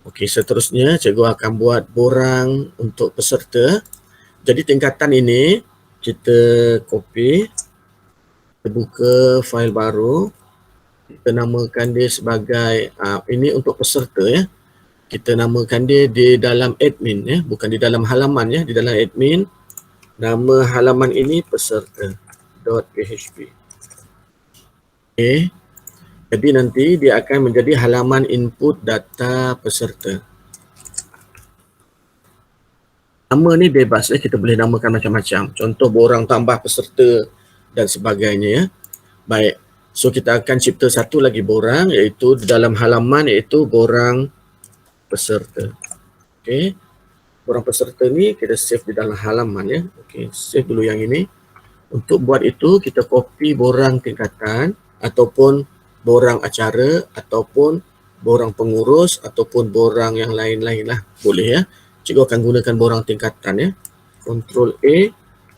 Okey, seterusnya cikgu akan buat borang untuk peserta. Jadi tingkatan ini kita copy, kita buka fail baru, kita namakan dia sebagai ini untuk peserta ya. Kita namakan dia di dalam admin ya, bukan di dalam halaman ya, di dalam admin. Nama halaman ini peserta.php. Okey. Jadi nanti dia akan menjadi halaman input data peserta. Nama ni bebas ya, kita boleh namakan macam-macam. Contoh borang tambah peserta dan sebagainya ya. Baik. So kita akan cipta satu lagi borang iaitu di dalam halaman iaitu borang peserta. Okey. Borang peserta ni kita save di dalam halaman ya. Okey, save dulu yang ini. Untuk buat itu kita copy borang tingkatan ataupun borang acara ataupun borang pengurus ataupun borang yang lain-lain lah. Boleh ya. Cikgu akan gunakan borang tingkatan ya. Ctrl A,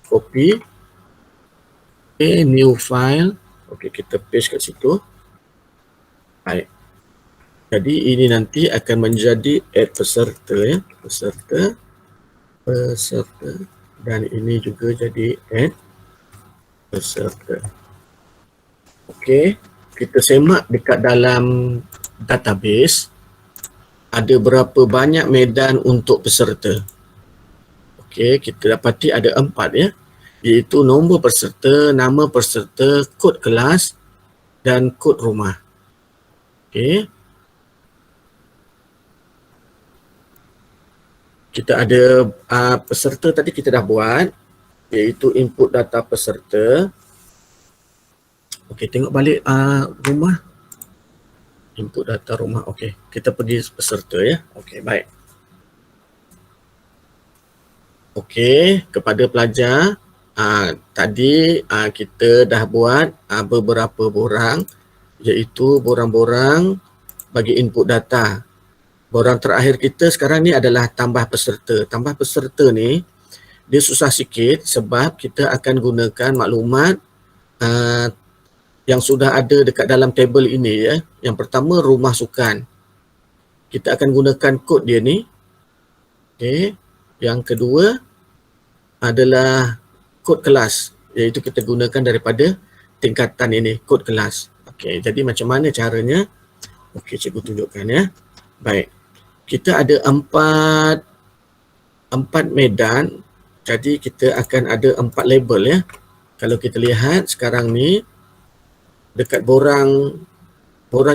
copy. Okay, new file. Okey, kita paste kat situ. Baik. Jadi ini nanti akan menjadi add peserta ya. Peserta. Dan ini juga jadi add peserta. Okey, kita semak dekat dalam database ada berapa banyak medan untuk peserta. Okey, kita dapati ada 4 ya, iaitu nombor peserta, nama peserta, kod kelas dan kod rumah. Okey. Kita ada peserta tadi kita dah buat, iaitu input data peserta. Okey, tengok balik rumah. Input data rumah. Okey, kita pergi peserta ya. Okey, baik. Okey, kepada pelajar, tadi kita dah buat beberapa borang, iaitu borang-borang bagi input data. Borang terakhir kita sekarang ni adalah tambah peserta. Tambah peserta ni dia susah sikit sebab kita akan gunakan maklumat yang sudah ada dekat dalam tabel ini ya. Yang pertama rumah sukan. Kita akan gunakan kod dia ni. Okey. Yang kedua adalah kod kelas, iaitu kita gunakan daripada tingkatan ini, kod kelas. Okey, jadi macam mana caranya? Okey, cikgu tunjukkan ya. Baik. Kita ada empat medan, jadi kita akan ada 4 label ya. Kalau kita lihat sekarang ni dekat borang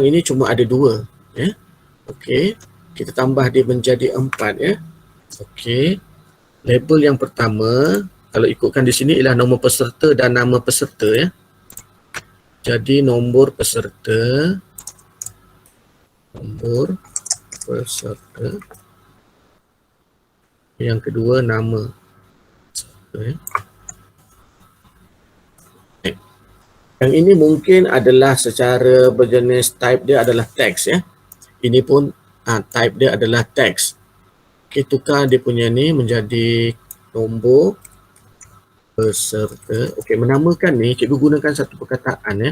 ini cuma ada 2 ya. Okey, kita tambah dia menjadi 4 ya. Okey. Label yang pertama kalau ikutkan di sini ialah nombor peserta dan nama peserta ya. Jadi nombor peserta, yang kedua nama peserta ya. Yang ini mungkin adalah secara berjenis type dia adalah teks ya. Ini pun type dia adalah teks. Okey, tukar dia punya ni menjadi nombor peserta. Okey, menamakan ni cikgu gunakan satu perkataan ya.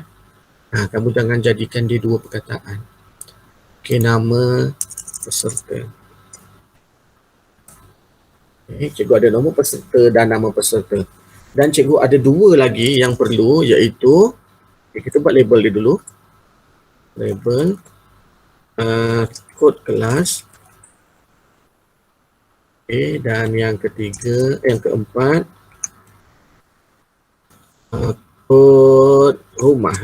Kamu jangan jadikan dia 2 perkataan. Okey, nama peserta. Okay, cikgu ada nombor peserta dan nama peserta. Dan cikgu ada 2 lagi yang perlu, iaitu kita buat label dia dulu. Label kod kelas. Okay, dan yang ketiga, yang keempat kod rumah.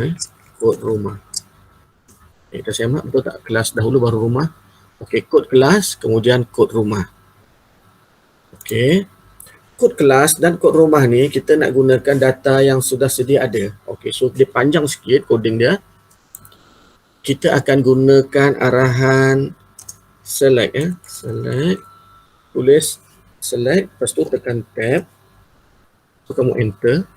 Kod rumah. Okay, kita semak betul tak? Kelas dahulu baru rumah. Okey, kod kelas kemudian kod rumah. Okey. Kod kelas dan kod rumah ni kita nak gunakan data yang sudah sedia ada. Okey, so dia panjang sikit coding dia. Kita akan gunakan arahan select ya. Select. Tulis select, lepas tu tekan tab. So kamu enter.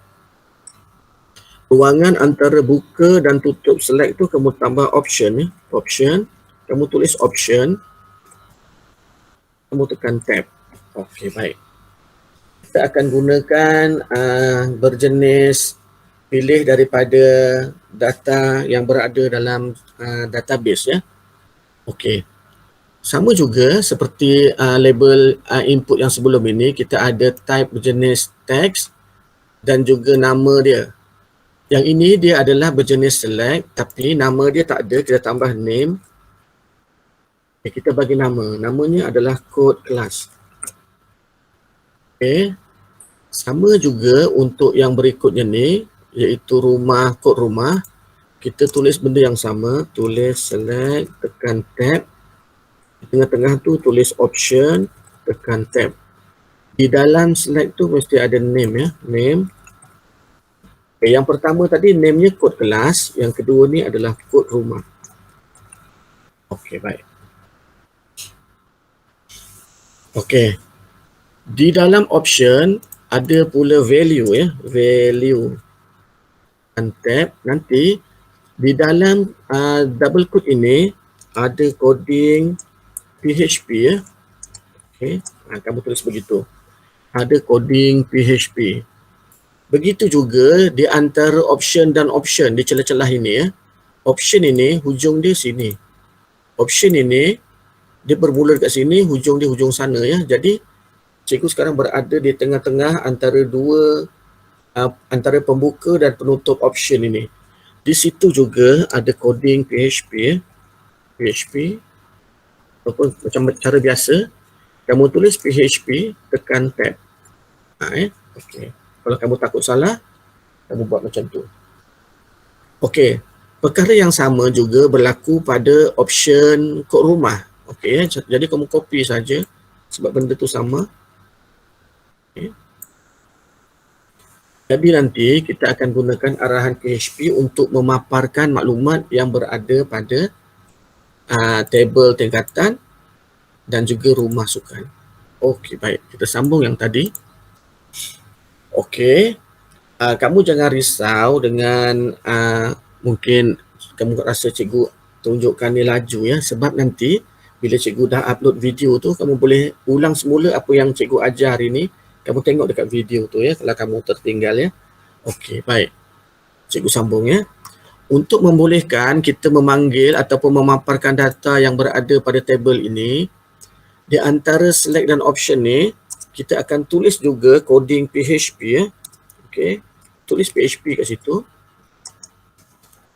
Ruangan antara buka dan tutup select tu kamu tambah option ya. Option. Kamu tulis option. Kamu tekan tab. Okey, baik. Kita akan gunakan berjenis pilih daripada data yang berada dalam database ya. Okey. Sama juga seperti label input yang sebelum ini, kita ada type berjenis text dan juga nama dia. Yang ini dia adalah berjenis select, tapi nama dia tak ada, kita tambah name. Kita bagi nama, namanya adalah code class. Sama juga untuk yang berikutnya ni, iaitu rumah, kod rumah. Kita tulis benda yang sama, tulis select, tekan tab. Di tengah-tengah tu tulis option, tekan tab. Di dalam select tu mesti ada name ya, name. Yang pertama tadi name-nya kod kelas, yang kedua ni adalah kod rumah. Baik. Di dalam option ada pula value ya, value. Dan tab, nanti di dalam double quote ini ada coding PHP ya. Kamu tulis begitu. Ada coding PHP. Begitu juga di antara option dan option di celah-celah ini ya. Option ini hujung dia sini. Option ini dia bermula dekat sini, hujung dia hujung sana ya. Jadi cikgu sekarang berada di tengah-tengah antara pembuka dan penutup option ini. Di situ juga ada coding PHP. PHP ataupun macam cara biasa, kamu tulis PHP, tekan tab. Kalau kamu takut salah, kamu buat macam tu. Perkara yang sama juga berlaku pada option kod rumah. Jadi kamu copy saja sebab benda tu sama. Jadi nanti kita akan gunakan arahan PHP untuk memaparkan maklumat yang berada pada table tingkatan dan juga rumah sukan. Baik. Kita sambung yang tadi. Kamu jangan risau dengan mungkin kamu rasa cikgu tunjukkan ni laju ya, sebab nanti bila cikgu dah upload video tu, kamu boleh ulang semula apa yang cikgu ajar ini. Kamu tengok dekat video tu ya, kalau kamu tertinggal ya. Baik. Cikgu sambung ya. Untuk membolehkan kita memanggil ataupun memaparkan data yang berada pada table ini, di antara select dan option ni, kita akan tulis juga coding PHP ya. Tulis PHP kat situ.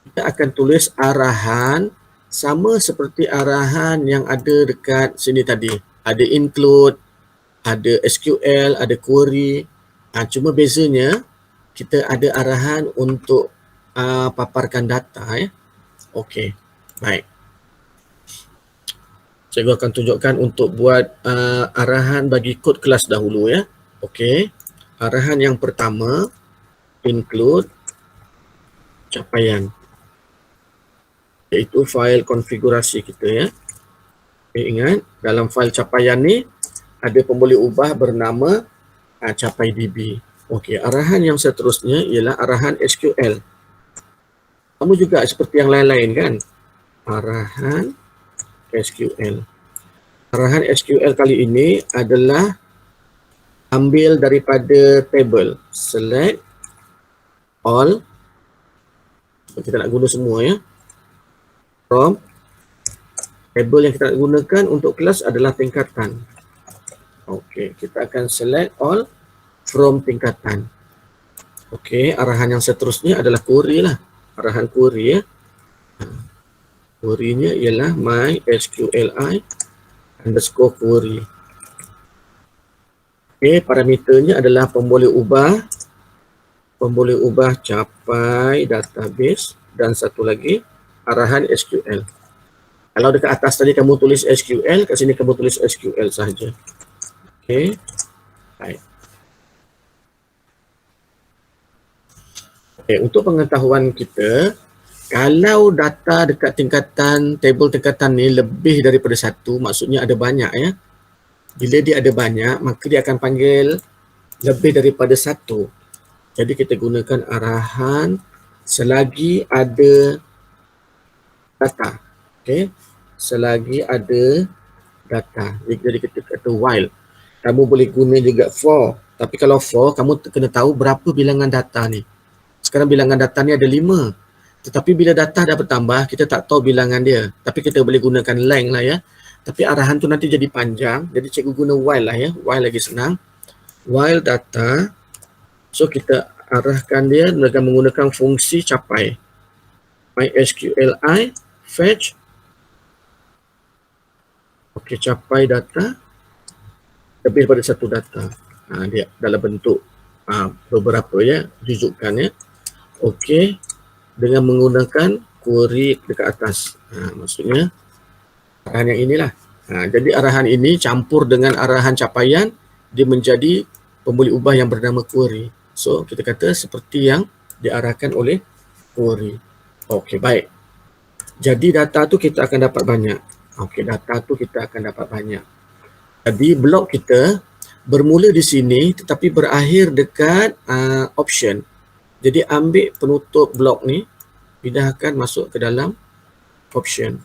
Kita akan tulis arahan sama seperti arahan yang ada dekat sini tadi. Ada include, ada SQL, ada query. Cuma bezanya kita ada arahan untuk paparkan data ya. Baik. Cikgu akan tunjukkan untuk buat arahan bagi kod kelas dahulu ya. Arahan yang pertama, include capaian, iaitu fail konfigurasi kita ya. Ingat, dalam fail capaian ni ada pemboleh ubah bernama capai DB. Arahan yang seterusnya ialah arahan SQL. Kamu juga seperti yang lain-lain kan? Arahan SQL. Arahan SQL kali ini adalah ambil daripada table. Select all. Kita nak guna semua ya. From table yang kita nak gunakan untuk kelas adalah tingkatan. Kita akan select all from tingkatan. Arahan yang seterusnya adalah query lah. Arahan query ya. Query-nya ialah MySQLi underscore query. Parameternya adalah pemboleh ubah capai database dan satu lagi arahan SQL. Kalau dekat atas tadi kamu tulis SQL, kat sini kamu tulis SQL sahaja. Baik. Untuk pengetahuan kita, kalau data dekat table tingkatan ni lebih daripada satu, maksudnya ada banyak ya. Bila dia ada banyak, maka dia akan panggil lebih daripada satu. Jadi kita gunakan arahan selagi ada data. Selagi ada data. Jadi kita kata while. Kamu boleh guna juga for. Tapi kalau for, kamu kena tahu berapa bilangan data ni. Sekarang bilangan data ni ada 5. Tetapi bila data dah bertambah, kita tak tahu bilangan dia. Tapi kita boleh gunakan length lah ya. Tapi arahan tu nanti jadi panjang. Jadi cikgu guna while lah ya. While lagi senang. While data. So kita arahkan dia dengan menggunakan fungsi capai. MySQLi fetch. Okey, capai data lebih daripada satu data. Dia dalam bentuk beberapa ya, rujukan ya. Okey, dengan menggunakan query dekat atas. Maksudnya arahan yang inilah. Jadi arahan ini campur dengan arahan capaian, dia menjadi pembuli ubah yang bernama query. So kita kata seperti yang diarahkan oleh query. Okey, baik. Jadi data tu kita akan dapat banyak. Okey, data tu kita akan dapat banyak. Jadi blok kita bermula di sini tetapi berakhir dekat option. Jadi ambil penutup blok ni, pindahkan masuk ke dalam option.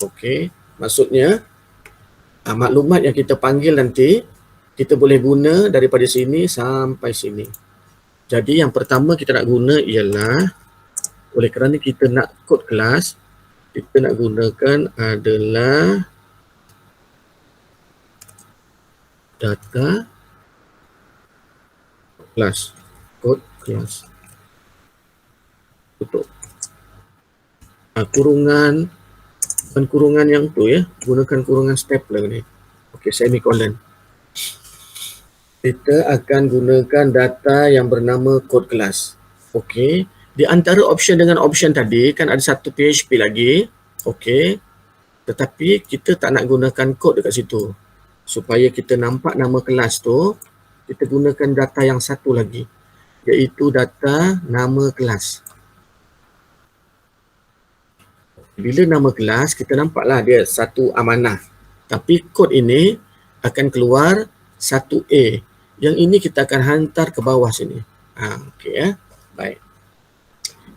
Okey, maksudnya maklumat yang kita panggil nanti kita boleh guna daripada sini sampai sini. Jadi yang pertama kita nak guna ialah, oleh kerana kita nak kod kelas, kita nak gunakan adalah data kelas, kod kelas. Tutup. Kurungan, bukan kurungan yang tu ya, gunakan kurungan stapler ni. Okey, semicolon. Kita akan gunakan data yang bernama kod kelas. Okey, di antara option dengan option tadi kan ada satu PHP lagi. Okey, tetapi kita tak nak gunakan kod dekat situ. Supaya kita nampak nama kelas tu, kita gunakan data yang satu lagi, iaitu data nama kelas. Bila nama kelas, kita nampaklah dia satu amanah. Tapi kod ini akan keluar 1A. Yang ini kita akan hantar ke bawah sini. Okey ya. Baik.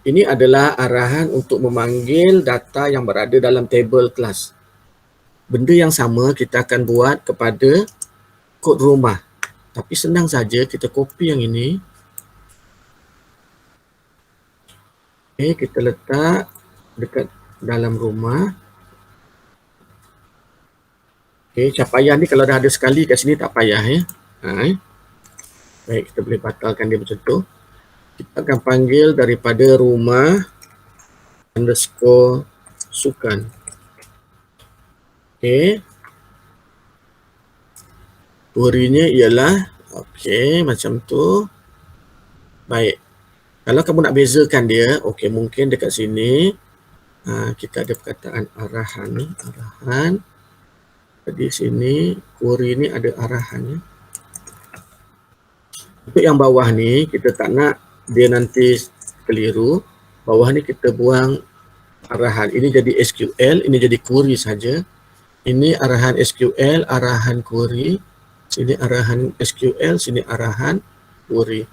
Ini adalah arahan untuk memanggil data yang berada dalam table kelas. Benda yang sama kita akan buat kepada kod rumah. Tapi senang saja, kita copy yang ini. Okey, kita letak dekat dalam rumah. Okey, capaian ni kalau dah ada sekali kat sini tak payah ya. Baik, kita boleh batalkan dia macam tu. Kita akan panggil daripada rumah underscore sukan. Okey. Query-nya ialah okey macam tu. Baik. Kalau kamu nak bezakan dia, okey mungkin dekat sini kita ada perkataan arahan ni, arahan. Jadi sini query ni ada arahannya. Untuk yang bawah ni kita tak nak dia nanti keliru. Bawah ni kita buang arahan. Ini jadi SQL, ini jadi query saja. Ini arahan SQL, arahan query. Sini arahan SQL, sini arahan query.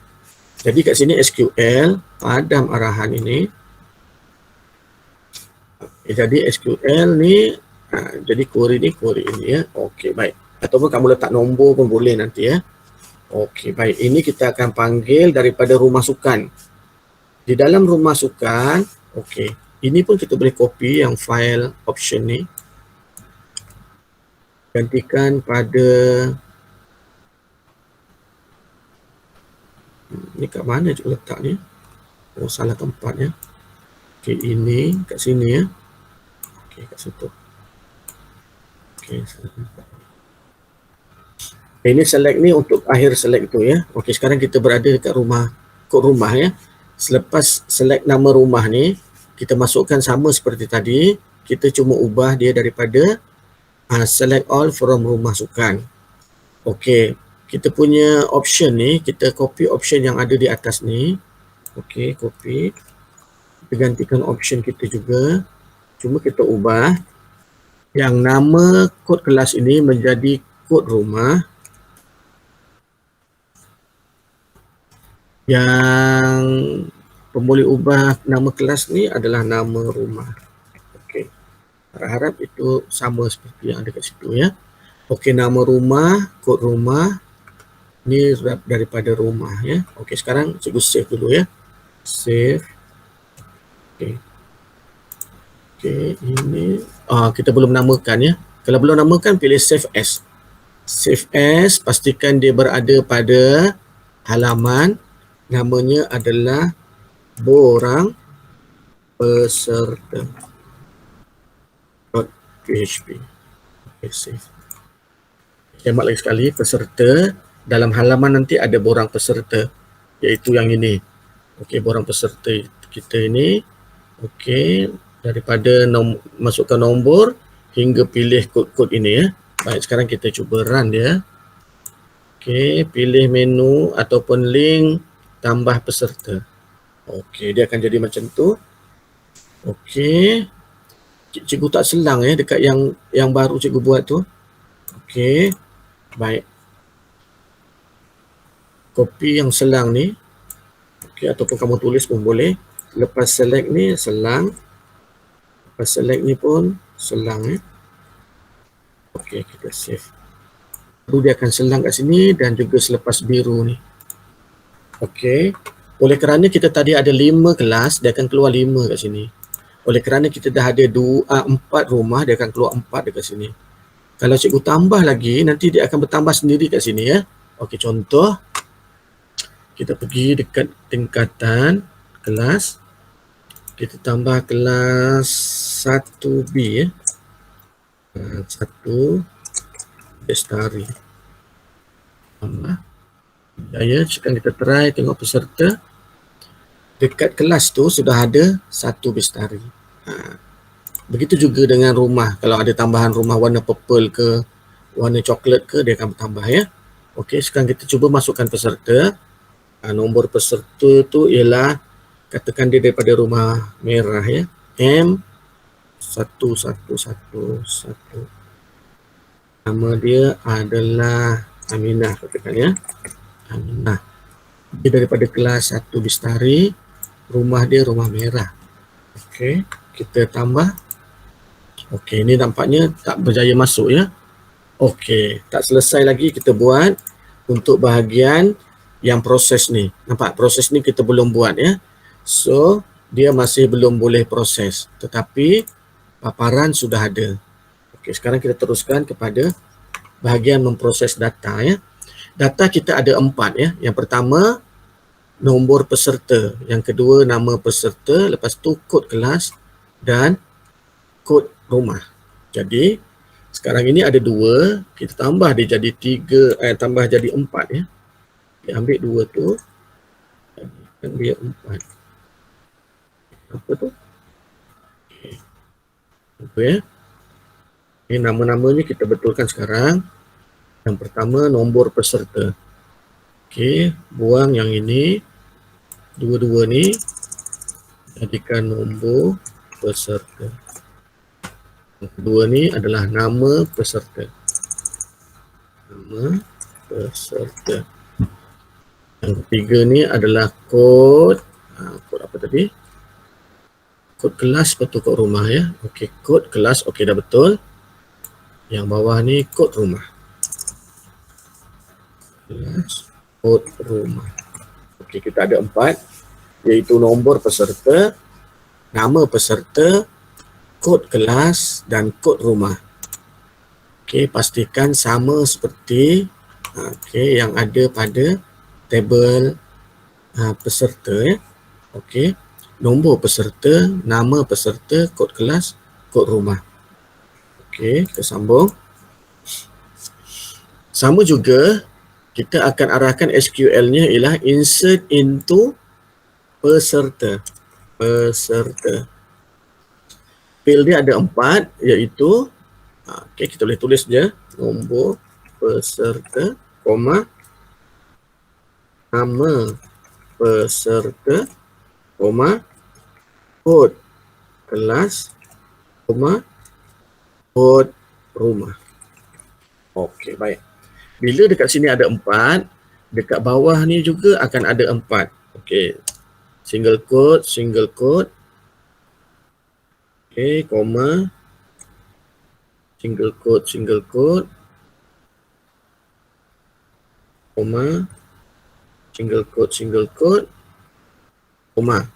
Jadi kat sini SQL, padam arahan ini. Jadi SQL ni, jadi query ni ya. Okey, baik. Ataupun kamu letak nombor pun boleh nanti ya. Okey, baik. Ini kita akan panggil daripada rumah sukan. Di dalam rumah sukan, okey. Ini pun kita boleh copy yang file option ni. Gantikan pada ni kat mana juga letak ni? Oh, salah tempat ya. Okey, ini kat sini ya. Okey, kat situ. Okey, ini select ni untuk akhir select tu ya. Okey, sekarang kita berada dekat rumah, kod rumah ya. Selepas select nama rumah ni, kita masukkan sama seperti tadi. Kita cuma ubah dia daripada select all from rumah sukan. Okey, kita punya option ni, kita copy option yang ada di atas ni. Okey, copy. Kita gantikan option kita juga. Cuma kita ubah yang nama kod kelas ini menjadi kod rumah. Yang pembuli ubah nama kelas ni adalah nama rumah. Okey. Harap itu sama seperti yang ada kat situ ya. Okey, nama rumah, kod rumah ni daripada rumah ya. Okey, sekarang cikgu save dulu ya. Save. Okey. Okey, ini kita belum namakan ya. Kalau belum namakan, pilih save as. Save as, pastikan dia berada pada halaman, namanya adalah borang peserta .php. Okay, save. Hemat lagi sekali, peserta. Dalam halaman nanti ada borang peserta, iaitu yang ini. Okey, borang peserta kita ini. Okey, daripada masukkan nombor hingga pilih kod-kod ini ya. Baik, sekarang kita cuba run dia. Okey, pilih menu ataupun link tambah peserta. Okey, dia akan jadi macam tu. Okey. Cikgu tak selang ya dekat yang baru cikgu buat tu. Okey. Baik. Copy yang selang ni. Okey, ataupun kamu tulis pun boleh. Lepas select ni selang. Lepas select ni pun selang ya. Okey, kita save. Lalu dia akan selang kat sini dan juga selepas biru ni. Okey. Oleh kerana kita tadi ada 5 kelas, dia akan keluar 5 kat sini. Oleh kerana kita dah ada 4 rumah, dia akan keluar 4 dekat sini. Kalau cikgu tambah lagi, nanti dia akan bertambah sendiri kat sini ya. Okey, contoh. Kita pergi dekat tingkatan kelas. Kita tambah kelas 1B ya. 1 Bestari. Tambah. Ya, sekarang kita try tengok peserta. Dekat kelas tu sudah ada 1 Bestari. Begitu juga dengan rumah. Kalau ada tambahan rumah warna purple ke, warna coklat ke, dia akan bertambah ya. Okey, sekarang kita cuba masukkan peserta. Nombor peserta tu ialah, katakan dia daripada rumah merah ya. M1111. Nama dia adalah Aminah, katakan ya. Aminah. Dia daripada kelas 1 Bestari. Rumah dia rumah merah. Okey, kita tambah. Okey, ini nampaknya tak berjaya masuk ya. Okey, tak selesai lagi kita buat untuk bahagian yang proses ni. Nampak, proses ni kita belum buat ya. So, dia masih belum boleh proses. Tetapi paparan sudah ada. Okey, sekarang kita teruskan kepada bahagian memproses data ya. Data kita ada 4 ya. Yang pertama, nombor peserta. Yang kedua, nama peserta. Lepas tu, kod kelas dan kod rumah. Jadi, sekarang ini ada 2. Kita tambah dia jadi 3, tambah jadi 4 ya. Kita ambil 2 tu. Dan dia 4. Apa tu? Okay. Apa ya? Ini nama-namanya kita betulkan sekarang. Yang pertama, nombor peserta. Okey, buang yang ini. Dua-dua ni jadikan nombor peserta. Yang kedua ni adalah nama peserta. Nama peserta. Yang ketiga ni adalah kod. Kod apa tadi? Kod kelas betul kod rumah ya. Okey, kod kelas. Okey, dah betul. Yang bawah ni kod rumah. Kelas, kod rumah. Okey, kita ada 4. Iaitu nombor peserta, nama peserta, kod kelas dan kod rumah. Okey, pastikan sama seperti yang ada pada tabel peserta ya. Okey, nombor peserta, nama peserta, kod kelas, kod rumah. Okey, kita sambung. Sama juga kita akan arahkan SQL-nya ialah insert into peserta. Peserta. Field dia ada 4 iaitu okey, kita boleh tulis je nombor peserta, koma, nama peserta, koma, kod kelas, koma, kod rumah. Okey, baik. Bila dekat sini ada 4, dekat bawah ni juga akan ada 4. Okey. Single quote, single quote. Okey, koma, single quote, single quote, koma, single quote, koma.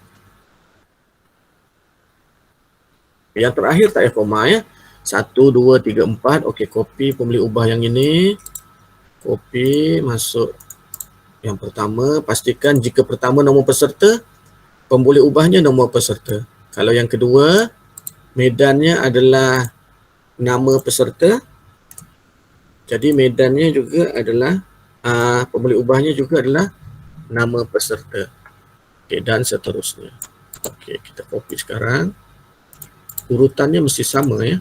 Yang terakhir tak payah koma ya. 1, 2, 3, 4. Okey, copy pemboleh ubah yang ini. Copy masuk yang pertama. Pastikan jika pertama nombor peserta, pemboleh ubahnya nombor peserta. Kalau yang kedua, medannya adalah nama peserta. Jadi medannya juga adalah pemboleh ubahnya juga adalah nama peserta. Okey, dan seterusnya. Okey, kita copy sekarang. Urutannya mesti sama ya.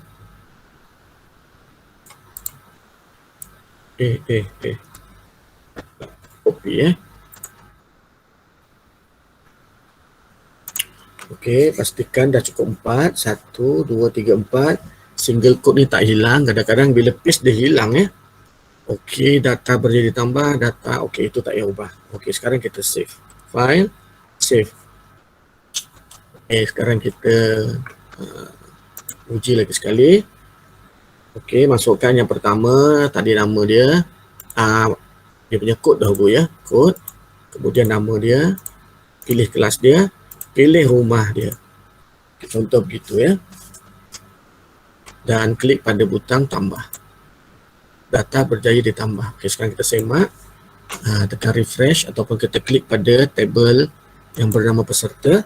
Copy ya. Okey, pastikan dah cukup 4. 1, 2, 3, 4. Single code ni tak hilang. Kadang-kadang bila paste dia hilang ya. Okey, data berjadi tambah. Data, okey, itu tak payah ubah. Okey, sekarang kita save. File, save. Okey, sekarang kita uji lagi sekali. Okey, masukkan yang pertama. Tadi nama dia. Dia punya kod dahulu ya. Kod. Kemudian nama dia. Pilih kelas dia. Pilih rumah dia. Contoh begitu ya. Dan klik pada butang tambah. Data berjaya ditambah. Okey, sekarang kita semak. Tekan refresh ataupun kita klik pada tabel yang bernama peserta.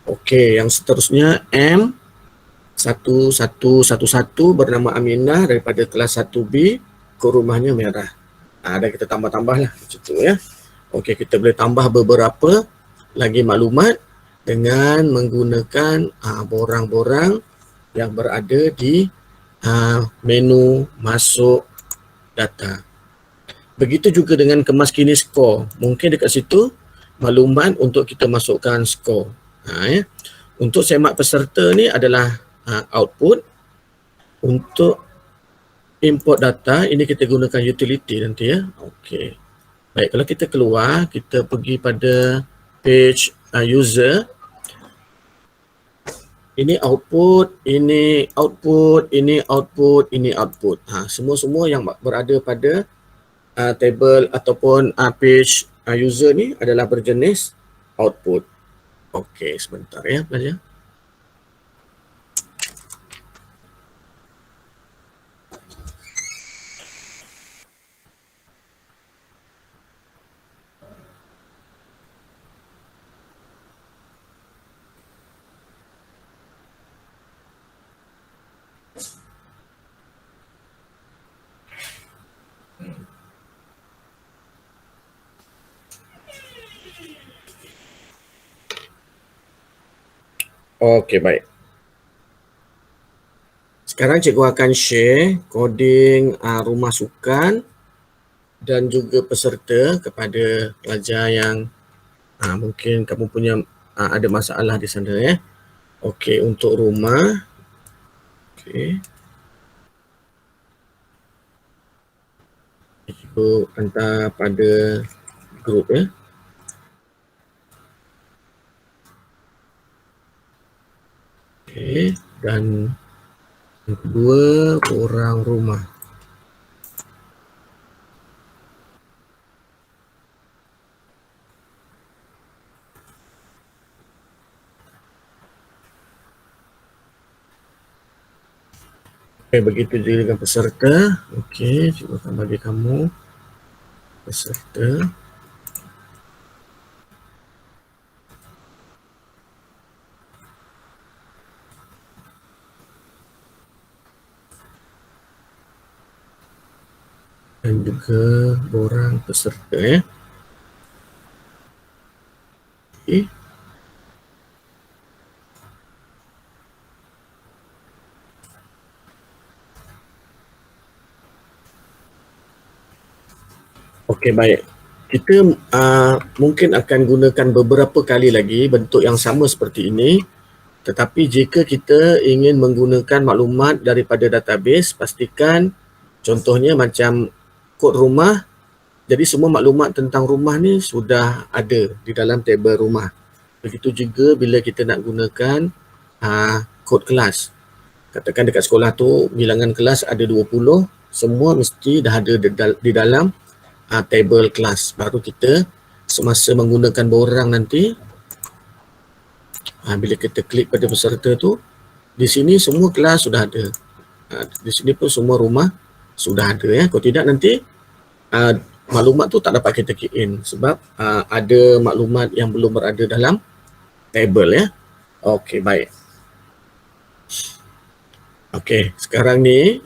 Okey, yang seterusnya M1111 bernama Aminah daripada kelas 1B, kod rumahnya merah. Dan kita tambah-tambah lah macam tu ya. Okey, kita boleh tambah beberapa lagi maklumat dengan menggunakan borang-borang yang berada di menu masuk data. Begitu juga dengan kemas kini skor. Mungkin dekat situ maklumat untuk kita masukkan skor. Ya. Untuk semak peserta ni adalah output. Untuk import data ini kita gunakan utility nanti ya. Okey. Baik, kalau kita keluar, kita pergi pada page user. Ini output, ini output, ini output, ini output. Semua-semua yang berada pada table ataupun page user ni adalah berjenis output. Okey, sebentar ya pelajar. Okey, baik. Sekarang cikgu akan share coding rumah sukan dan juga peserta kepada pelajar yang mungkin kamu punya ada masalah di sana ya. Okey, untuk rumah. Okey. Cikgu hantar pada grup ya. Okey, dan yang kedua, borang rumah. Okey, begitu juga dengan peserta. Okey, cuba akan bagi kamu peserta. Dan juga borang peserta ya. Okay. Okey, baik. Kita mungkin akan gunakan beberapa kali lagi bentuk yang sama seperti ini. Tetapi jika kita ingin menggunakan maklumat daripada database, pastikan contohnya macam kod rumah. Jadi semua maklumat tentang rumah ni sudah ada di dalam tabel rumah. Begitu juga bila kita nak gunakan kod kelas. Katakan dekat sekolah tu bilangan kelas ada 20, semua mesti dah ada di dalam tabel kelas. Baru kita semasa menggunakan borang nanti, bila kita klik pada peserta tu, Di sini semua kelas sudah ada. Di sini pun semua rumah sudah ada ya. Kalau tidak nanti maklumat tu tak dapat kita key in sebab ada maklumat yang belum berada dalam table ya. Okey, baik. Okey, sekarang ni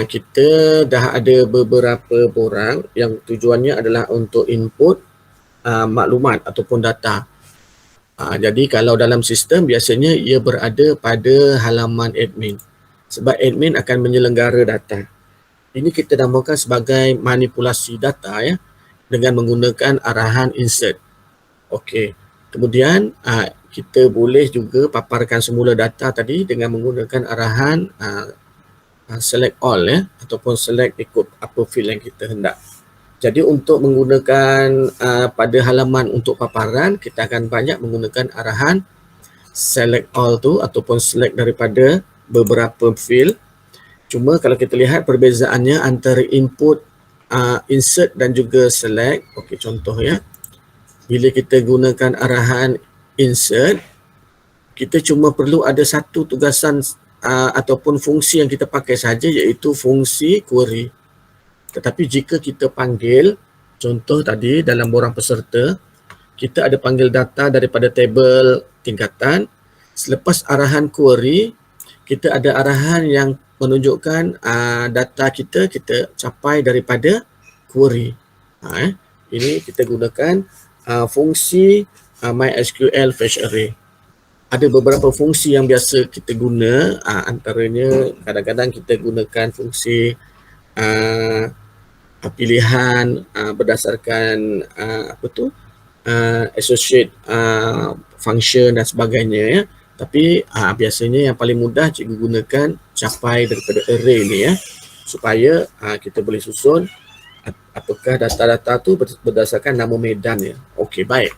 kita dah ada beberapa borang yang tujuannya adalah untuk input maklumat ataupun data. Jadi kalau dalam sistem biasanya ia berada pada halaman admin sebab admin akan menyelenggara data. Ini kita namakan sebagai manipulasi data ya dengan menggunakan arahan insert. Okey. Kemudian kita boleh juga paparkan semula data tadi dengan menggunakan arahan select all ya ataupun select ikut apa field yang kita hendak. Jadi untuk menggunakan pada halaman untuk paparan, kita akan banyak menggunakan arahan select all tu ataupun select daripada beberapa field. Cuma kalau kita lihat perbezaannya antara input, insert dan juga select. Okey, contoh ya. Bila kita gunakan arahan insert, kita cuma perlu ada satu tugasan ataupun fungsi yang kita pakai saja, iaitu fungsi query. Tetapi jika kita panggil, contoh tadi dalam borang peserta, kita ada panggil data daripada table tingkatan. Selepas arahan query, kita ada arahan yang menunjukkan data kita capai daripada query. Ini kita gunakan fungsi MySQL Fetch Array. Ada beberapa fungsi yang biasa kita guna, antaranya kadang-kadang kita gunakan fungsi pilihan berdasarkan associate function dan sebagainya ya. Tapi biasanya yang paling mudah cikgu gunakan capai daripada array ni ya, supaya kita boleh susun apakah data-data tu berdasarkan nama medan ya. Okey, baik.